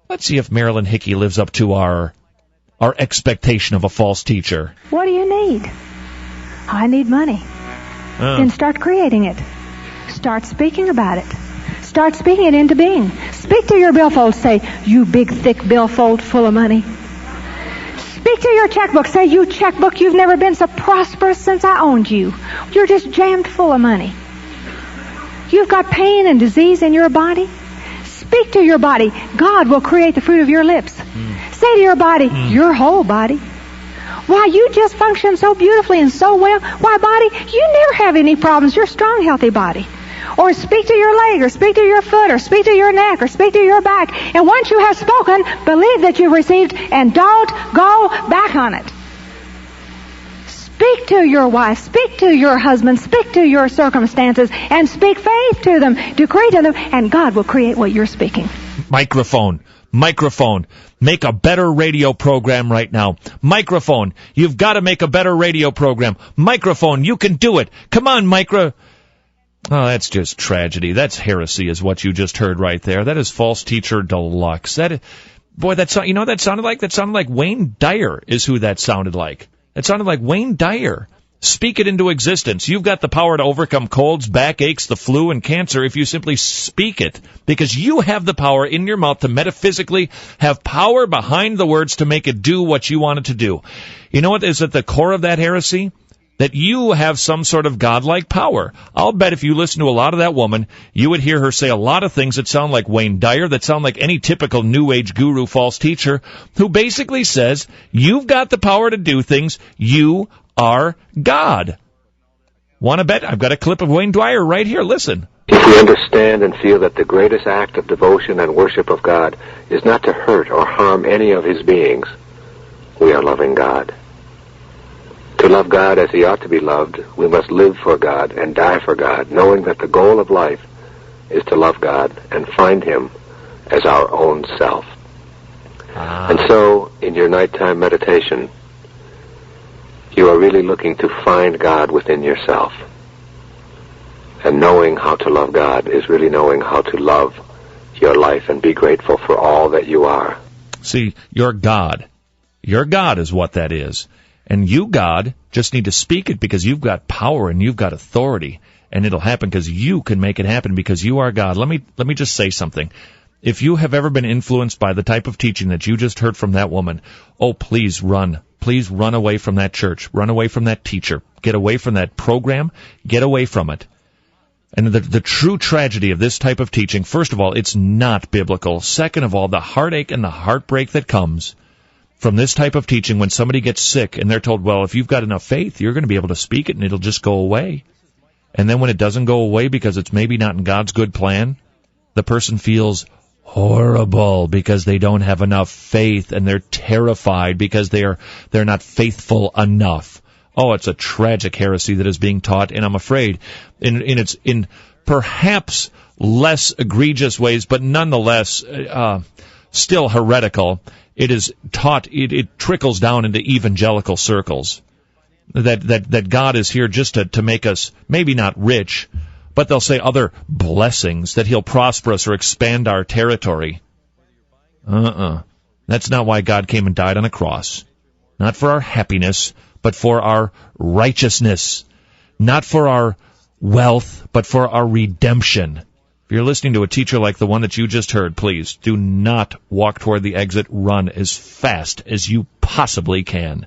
Let's see if Marilyn Hickey lives up to our expectation of a false teacher. What do you need? I need money. Then start creating it. Start speaking about it. Start speaking it into being. Speak to your billfold. Say, you big, thick billfold full of money. Speak to your checkbook. Say, you checkbook, you've never been so prosperous since I owned you. You're just jammed full of money. You've got pain and disease in your body. Speak to your body. God will create the fruit of your lips. Say to your body, your whole body. Why, you just function so beautifully and so well. Why, body, you never have any problems. You're a strong, healthy body. Or speak to your leg, or speak to your foot, or speak to your neck, or speak to your back. And once you have spoken, believe that you've received, and don't go back on it. Speak to your wife, speak to your husband, speak to your circumstances, and speak faith to them, decree to them, and God will create what you're speaking. Microphone. Make a better radio program right now. Microphone. You've got to make a better radio program. Microphone. You can do it. Come on, Oh, that's just tragedy. That's heresy is what you just heard right there. That is false teacher deluxe. That sounded like Wayne Dyer is who that sounded like. It sounded like Wayne Dyer. Speak it into existence. You've got the power to overcome colds, backaches, the flu, and cancer if you simply speak it. Because you have the power in your mouth to metaphysically have power behind the words to make it do what you want it to do. You know what is at the core of that heresy? That you have some sort of godlike power. I'll bet if you listen to a lot of that woman, you would hear her say a lot of things that sound like Wayne Dyer, that sound like any typical New Age guru false teacher, who basically says, you've got the power to do things, you are God. Want to bet? I've got a clip of Wayne Dyer right here. Listen. If we understand and feel that the greatest act of devotion and worship of God is not to hurt or harm any of his beings, we are loving God. To love God as he ought to be loved, we must live for God and die for God, knowing that the goal of life is to love God and find him as our own self. And so, in your nighttime meditation, you are really looking to find God within yourself. And knowing how to love God is really knowing how to love your life and be grateful for all that you are. See, you're God. Your God is what that is. And you, God, just need to speak it because you've got power and you've got authority. And it'll happen because you can make it happen because you are God. Let me just say something. If you have ever been influenced by the type of teaching that you just heard from that woman, oh, please run. Please run away from that church. Run away from that teacher. Get away from that program. Get away from it. And the true tragedy of this type of teaching, first of all, it's not biblical. Second of all, the heartache and the heartbreak that comes from this type of teaching when somebody gets sick and they're told, well, if you've got enough faith, you're going to be able to speak it and it'll just go away. And then when it doesn't go away because it's maybe not in God's good plan, the person feels horrible because they don't have enough faith and they're terrified because they're not faithful enough. Oh, it's a tragic heresy that is being taught, and I'm afraid in perhaps less egregious ways, but nonetheless still heretical. It is taught, it trickles down into evangelical circles, that God is here just to make us maybe not rich, but they'll say other blessings, that he'll prosper us or expand our territory. That's not why God came and died on a cross. Not for our happiness, but for our righteousness. Not for our wealth, but for our redemption. If you're listening to a teacher like the one that you just heard, please do not walk toward the exit. Run as fast as you possibly can.